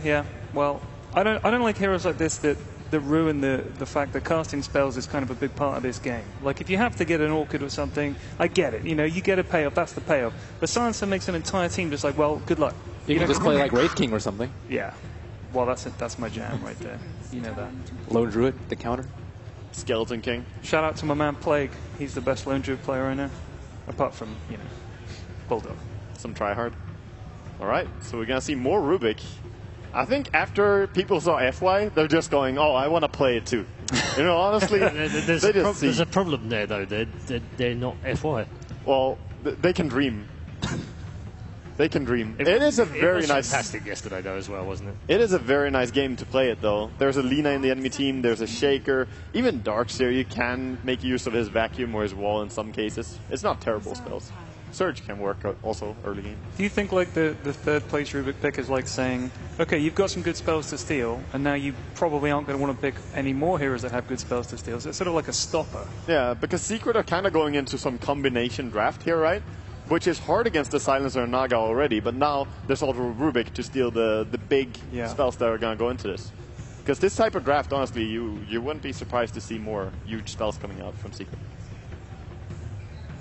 Yeah, well, I don't like heroes like this that ruin the fact that casting spells is kind of a big part of this game. Like, if you have to get an Orchid or something, I get it. You know, you get a payoff, that's the payoff. But Silencer makes an entire team just like, well, good luck. You can just play like Wraith King or something. Yeah. Well, that's my jam right there. You know that. Lone Druid, the counter. Skeleton King. Shout out to my man Plague. He's the best Lone Druid player I know. Apart from, you know, Bulldog. Some tryhard. All right, so we're going to see more Rubik. I think after people saw FY, they're just going, oh, I want to play it too. You know, honestly, there's a problem there, though. They're not FY. Well, they can dream. They can dream. It is a very nice... fantastic yesterday, though, as well, wasn't it? It is a very nice game to play it, though. There's a Lina in the enemy team, there's a Shaker. Even Darkseer, you can make use of his Vacuum or his Wall in some cases. It's not terrible spells. Surge can work also early game. Do you think like the third place Rubik pick is like saying, okay, you've got some good spells to steal, and now you probably aren't going to want to pick any more heroes that have good spells to steal? So it's sort of like a stopper. Yeah, because Secret are kind of going into some combination draft here, right? Which is hard against the Silencer and Naga already, but now there's also Rubik to steal the big spells that are going to go into this. Because this type of draft, honestly, you wouldn't be surprised to see more huge spells coming out from Secret.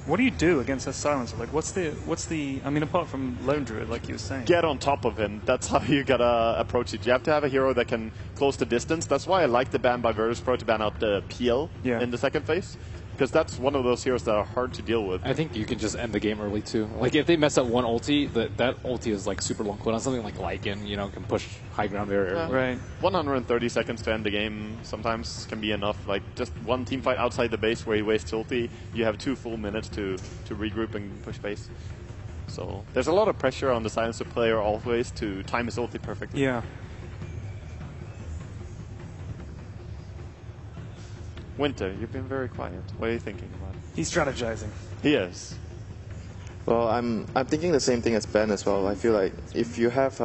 What do you do against a Silencer? Like, what's the? I mean, apart from Lone Druid, like you were saying. Get on top of him. That's how you gotta approach it. You have to have a hero that can close the distance. That's why I like the ban by Virtus Pro to ban out the PL in the second phase. Because that's one of those heroes that are hard to deal with. I think you can just end the game early, too. Like, if they mess up one ulti, that ulti is, like, super long cooldown. Something like Lycan, you know, can push high ground very early. Right. 130 seconds to end the game sometimes can be enough. Like, just one team fight outside the base where he wastes ulti, you have 2 full minutes to regroup and push base. So, there's a lot of pressure on the Silencer player always to time his ulti perfectly. Yeah. Winter, you've been very quiet. What are you thinking about? He's strategizing. He is. Well, I'm thinking the same thing as Ben as well. I feel like if you have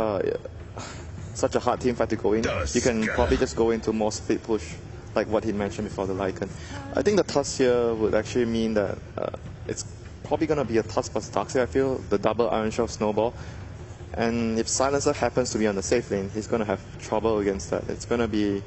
such a hard team fight to go in, you can probably just go into more split push, like what he mentioned before the Lycan. I think the Tusk here would actually mean that it's probably going to be a Tusk plus Darkseer, I feel, the double Iron Shell Snowball. And if Silencer happens to be on the safe lane, he's going to have trouble against that. It's going to be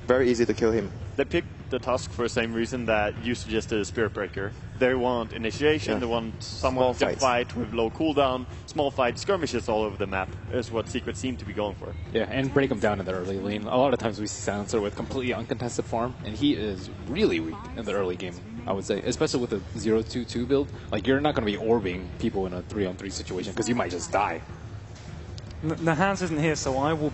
very easy to kill him. They picked the Tusk for the same reason that you suggested Spirit Breaker. They want initiation, they want someone to fight with low cooldown, small fight, skirmishes all over the map is what Secret seem to be going for. Yeah, and break him down in the early lane. A lot of times we see Silencer with completely uncontested farm, and he is really weak in the early game, I would say, especially with the 0-2-2 build. Like, you're not going to be orbing people in a 3-on-3 situation because you might just die. The Hans isn't here, so I will